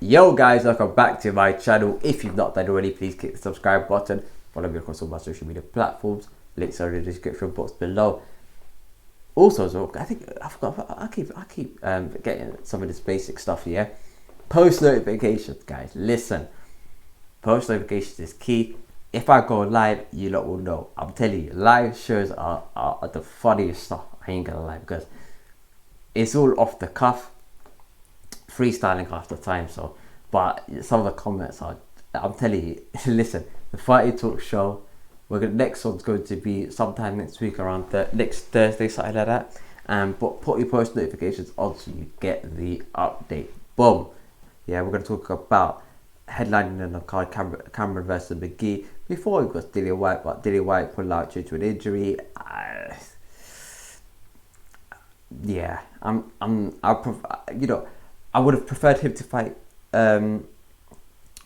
Yo guys, welcome back to my channel. If you've not done already, please click the subscribe button. Follow me across all my social media platforms. Links are in the description box below. Also, as well, I keep getting some of this basic stuff here. Post notifications, guys. Listen, post notifications is key. If I go live, you lot will know. I'm telling you, live shows are the funniest stuff. I ain't gonna lie, because it's all off the cuff, freestyling half the time. So, but some of the comments are, I'm telling you, listen, the Fighty Talk show, next one's going to be sometime next week, around next Thursday, something like that. But put your post notifications on so you get the update. Boom. Yeah, we're going to talk about headlining in the card, Cameron versus McGee. Before it was Dillian Whyte, but Dillian Whyte pulled out due to an injury. Yeah, I would have preferred him to fight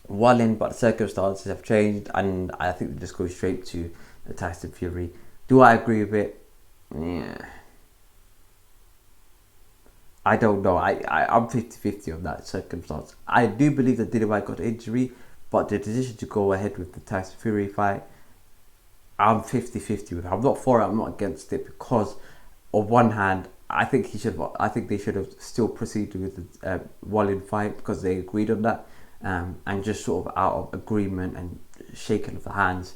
Wallin, but the circumstances have changed, and I think they just go straight to the Tyson Fury. Do I agree with it? Yeah. I don't know. I'm 50-50 on that circumstance. I do believe that Dillian Whyte got an injury, but the decision to go ahead with the Tyson Fury fight, I'm 50-50 with it. I'm not for it, I'm not against it, because on one hand, I think they should have still proceeded with the Wallin fight, because they agreed on that, and just sort of out of agreement and shaking of the hands,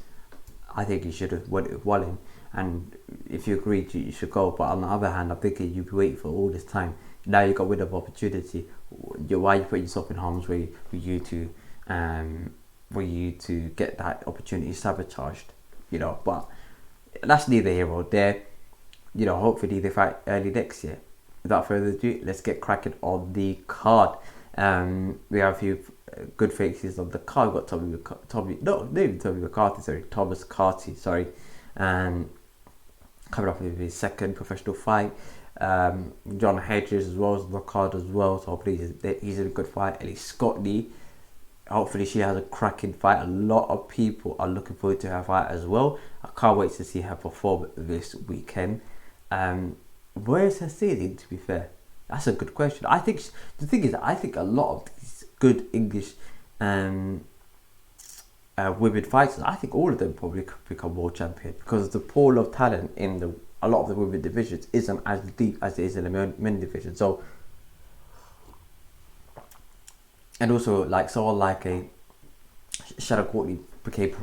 I think you should have went with Wallin. And if you agreed, you should go. But on the other hand, I'm thinking you've been waiting for all this time. Now you got rid of opportunity. Why are you putting yourself in harm's way for you to get that opportunity sabotaged? But that's neither here or there. Hopefully they fight early next year. Without further ado, let's get cracking on the card. We have a few good faces on the card. We've got Thomas Carty, sorry. Coming up with his second professional fight. John Hedges as well as on the card as well. So hopefully he's in a good fight. Ellie Scotty, hopefully she has a cracking fight. A lot of people are looking forward to her fight as well. I can't wait to see her perform this weekend. Where is her ceiling, to be fair? That's a good question. I think the thing is, I think a lot of these good English women fighters, I think all of them probably could become world champion, because the pool of talent in a lot of the women divisions isn't as deep as it is in the men division. So, and also like someone like a Shannon Courtney became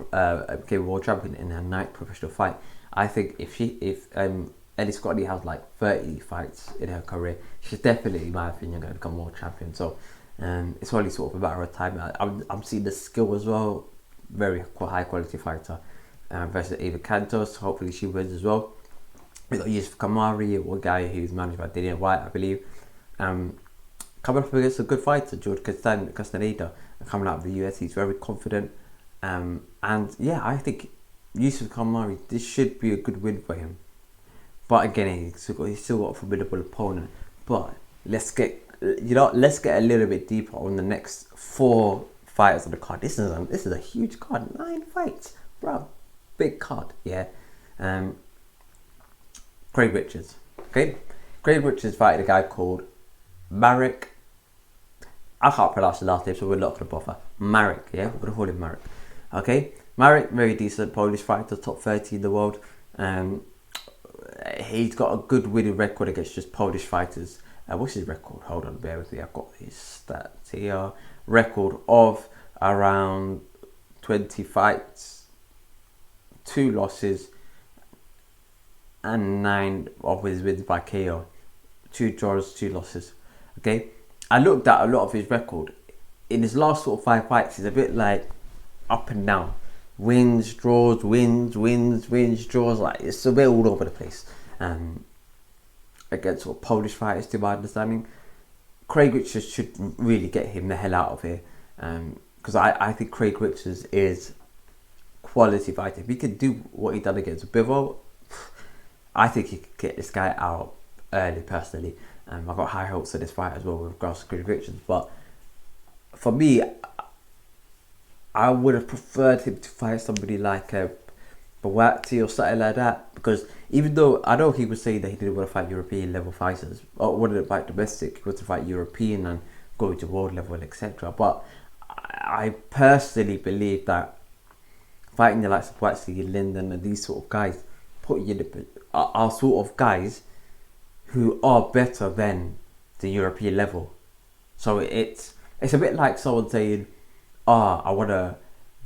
world champion in her 9th professional fight. I think if Ellie Scotty has like 30 fights in her career, she's definitely, in my opinion, going to become world champion. So it's only sort of a matter of time. I'm seeing the skill as well. Very high quality fighter versus Ava Cantos. Hopefully she wins as well. We got Yusuf Kamari, one guy who's managed by Dillian Whyte, I believe. Coming up against a good fighter, George Castaneda, coming out of the US. He's very confident. And yeah, I think Yusuf Kamari, this should be a good win for him. But again, he's still got a formidable opponent. But let's get a little bit deeper on the next 4 fighters on the card. This is a huge card. 9 fights, bro. Big card, yeah. Craig Richards. Okay, Craig Richards fighting a guy called Marek. I can't pronounce the last name, so we're not gonna bother. Marek, yeah, we're gonna call him Marek. Okay, Marek, very decent Polish fighter, top 30 in the world. He's got a good winning record against just Polish fighters. What's his record? Hold on, bear with me. I've got his stats here. Record of around 20 fights, 2 losses, and 9 of his wins by KO. 2 draws, 2 losses. Okay, I looked at a lot of his record. In his last sort of 5 fights, he's a bit like up and down. Wins, draws, wins, draws. Like, it's a bit all over the place. Against sort of Polish fighters, to my understanding. Craig Richards should really get him the hell out of here. Because I think Craig Richards is quality fighter. If he could do what he done against Bivol, I think he could get this guy out early, personally. I've got high hopes for this fight as well with regards to Craig Richards. But for me, I would have preferred him to fight somebody like Bawati or something like that, because even though I know he was saying that he didn't want to fight European level fighters, or wanted to fight domestic, he wanted to fight European and go to world level, etc. But I personally believe that fighting the likes of Whyte, Linden, and these sort of guys put you are sort of guys who are better than the European level. So it's a bit like someone saying, I want to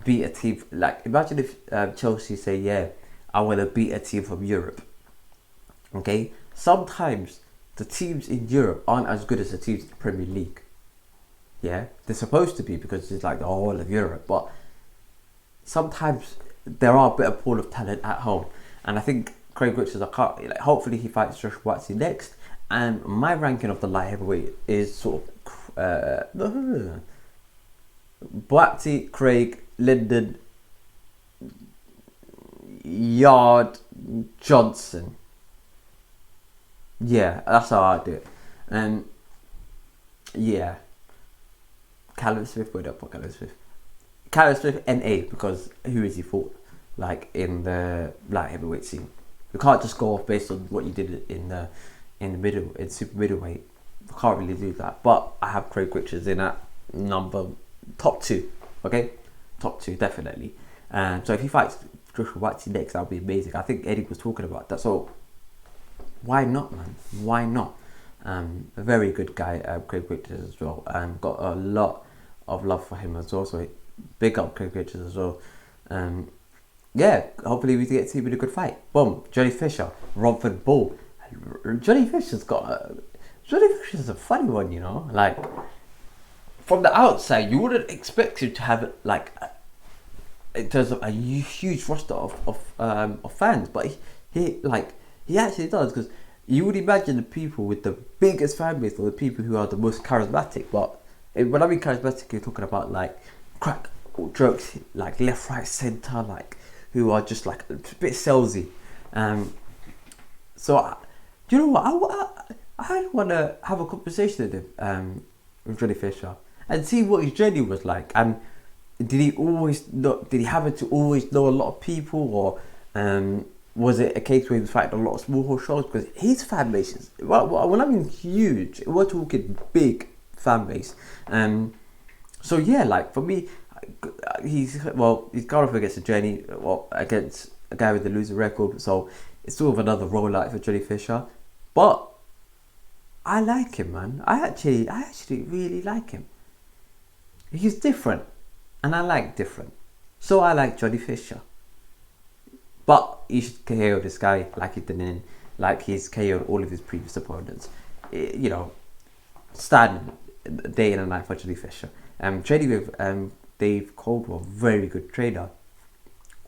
beat a team. Like, imagine if Chelsea say, yeah, I want to beat a team from Europe. Okay? Sometimes the teams in Europe aren't as good as the teams in the Premier League. Yeah? They're supposed to be because it's like the whole of Europe. But sometimes there are a bit of pool of talent at home. And I think Craig Richards, hopefully he fights Josh Whyte next. And my ranking of the light heavyweight is sort of Whyte, Craig, Linden, Yard, Johnson. Yeah, that's how I do it. And yeah, Callum Smith, where do I put Callum Smith? Callum Smith NA, because who is he for? Like in the light heavyweight scene, you can't just go off based on what you did in the super middleweight. You can't really do that. But I have Craig Richards in at top 2. Okay, top 2 definitely. So if he fights Joshua Whyte next, that'll be amazing. I think Eddie was talking about that. So why not, man? Why not? A very good guy, Craig Richards as well. Got a lot of love for him as well. So big up Craig Richards as well. Yeah, hopefully we get to see him in a good fight. Boom, Johnny Fisher, Romford Bull. Johnny Fisher's a funny one, you know. Like, from the outside, you wouldn't expect him to have like in terms of a huge roster of fans, but he actually does, because you would imagine the people with the biggest fan base or the people who are the most charismatic. But when I mean charismatic, you're talking about like crack jokes, like left, right, centre, like who are just like a bit salesy. So do you know what? I want to have a conversation with him, with Johnny Fisher, and see what his journey was like. And did he happen to always know a lot of people, or was it a case where he was fighting a lot of small horse shows? Because his fan base is, when I mean huge, we're talking big fan base. So yeah, like for me, he's gone up against a journey, against a guy with a losing record. So it's sort of another rollout for Johnny Fisher, but I like him, man. I actually really like him. He's different, and I like different. So I like Johnny Fisher. But he should KO this guy like he did like he's KO'd all of his previous opponents. You know, standing day and night for Johnny Fisher. Training with Dave Caldwell, very good trainer.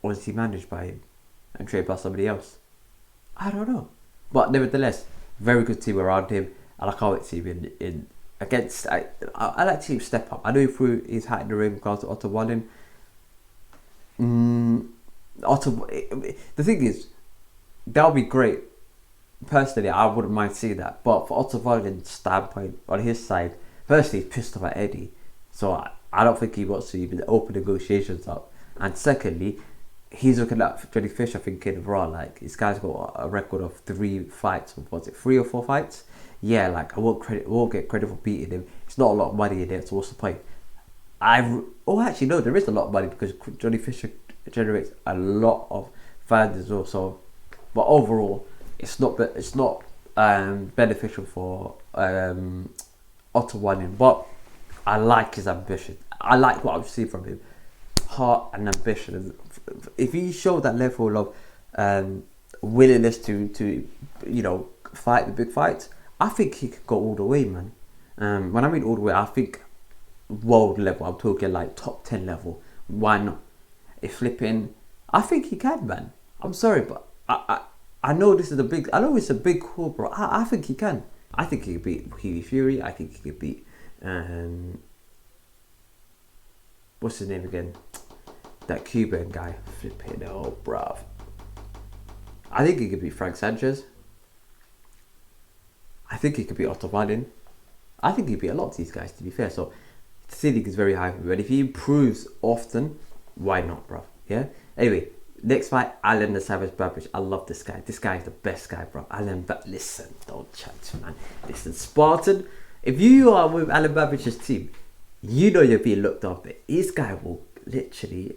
Or is he managed by him and trained by somebody else? I don't know. But nevertheless, very good team around him. And I can't wait to see him in against. I like to see him step up. I know he threw his hat in the ring because Otto won him. The thing is, that would be great. Personally, I wouldn't mind seeing that. But for Otto Wallen's standpoint, on his side, firstly, he's pissed off at Eddie. So I don't think he wants to even open negotiations up. And secondly, he's looking at Johnny Fisher thinking, right, like, this guy's got a record of 3 fights. Was it 3 or 4 fights? Yeah, like, I won't get credit for beating him. It's not a lot of money in it, so what's the point? Actually, no, there is a lot of money because Johnny Fisher generates a lot of fans as well. So, but overall, it's not beneficial for Otto winning. But I like his ambition. I like what I've seen from him. Heart and ambition. If he showed that level of willingness to fight the big fights, I think he could go all the way, man. When I mean all the way, I think world level. I'm talking like top 10 level. Why not? I think he can, man. I'm sorry, but I know this is it's a big call, bro. I think he can. I think he could beat Hughie Fury. I think he could beat what's his name again? That Cuban guy. Flipping hell, bruv. I think he could beat Frank Sanchez. I think he could beat Otto Wallen. I think he beat a lot of these guys, to be fair. So the ceiling is very high for him. But if he improves often, why not, bruv? Yeah. Anyway, next fight, Alan the Savage Babic. I love this guy. This guy is the best guy, bro. Listen, don't chat, man. Listen, Spartan If you are with Alan Babic's team, you know you're being looked after. This guy will literally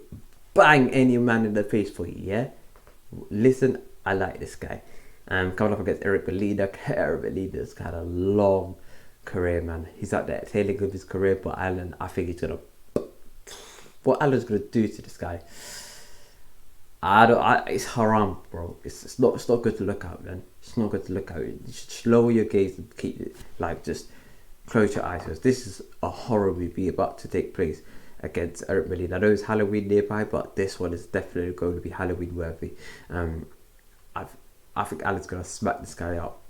bang any man in the face for you, yeah? Listen, I like this guy. Coming up against Eric Molina. Eric Molina's had a long career, man. He's at the tailing of his career, but Alan, I think he's gonna... What Alan's gonna do to this guy, it's haram, bro. It's not good to look at, man. It's not good to look at. You should lower your gaze and keep it, like, just close your eyes, because this is a horror movie about to take place against Eric Molina. I know it's Halloween nearby, but this one is definitely going to be Halloween worthy. I think Alan's gonna smack this guy up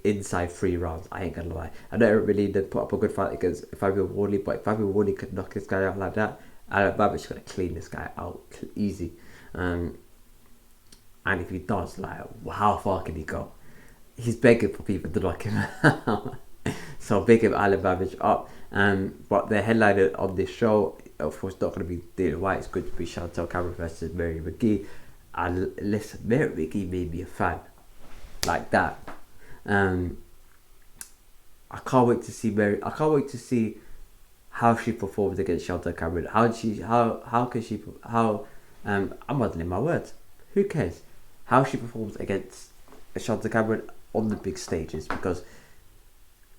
inside 3 rounds. I ain't gonna lie. I know Eric Molina put up a good fight against Fabio Warley, but if Fabio Warley could knock this guy out like that, Alan Babic's gonna clean this guy out easy. And if he does, like, how far can he go? He's begging for people to knock him out. So big him Alan Babic up. But the headliner on this show, of course, not going to be Dillian Whyte. It's good to be Chantal Cameron versus Mary McGee. And listen, Mary McGee made me a fan like that. I can't wait to see Mary. I can't wait to see how she performs against Chantal Cameron. I'm muddling my words. Who cares? How she performs against Chantal Cameron on the big stages, because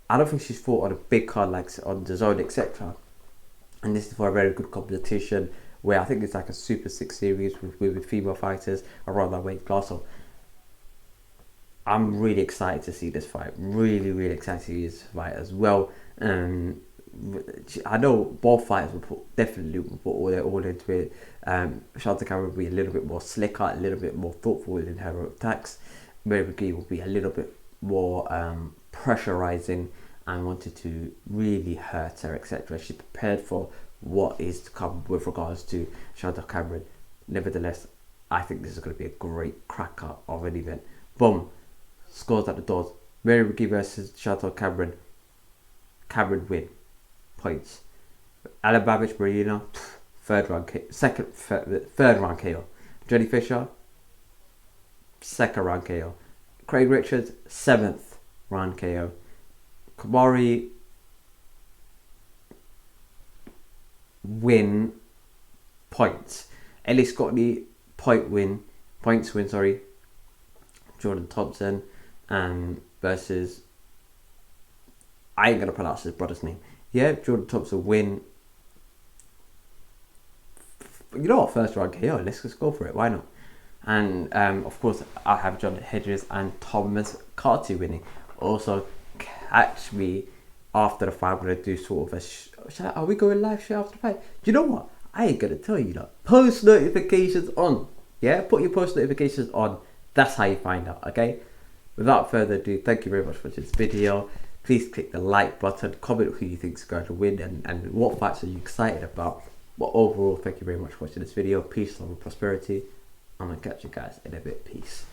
I don't think she's fought on a big card like on the Zone, etc. And this is for a very good competition where I think it's like a Super 6 series with female fighters around that weight class. So I'm really excited to see this fight. Really, really excited to see this fight as well. I know both fighters will definitely put all into it. Chantal Cameron will be a little bit more slicker, a little bit more thoughtful in her attacks. Mary McGee will be a little bit more pressurizing and wanted to really hurt her, etc. She's prepared for what is to come with regards to Chantal Cameron. Nevertheless, I think this is going to be a great cracker of an event. Boom, scores at the doors. Mary McGee versus Chantal Cameron. Cameron win. Points. Alan Babic, Molina, third round KO. Johnny Fisher, second round KO. Craig Richards, 7th round KO. Kamari win, points. Ellie Scotty points win. Jordan Thompson versus, I ain't gonna pronounce his brother's name. Yeah, Jordan Thompson win. You know what? First round KO. Let's just go for it. Why not? And of course, I have John Hedges and Thomas Carty winning. Also, catch me after the fight. I'm gonna do sort of a. Are we going live straight after the fight? Do you know what? I ain't gonna tell you that. Post notifications on. Yeah, put your post notifications on. That's how you find out. Okay. Without further ado, thank you very much for this video. Please click the like button, comment who you think is going to win, and what fights are you excited about. But overall, thank you very much for watching this video. Peace, love, and prosperity. I'm going to catch you guys in a bit. Peace.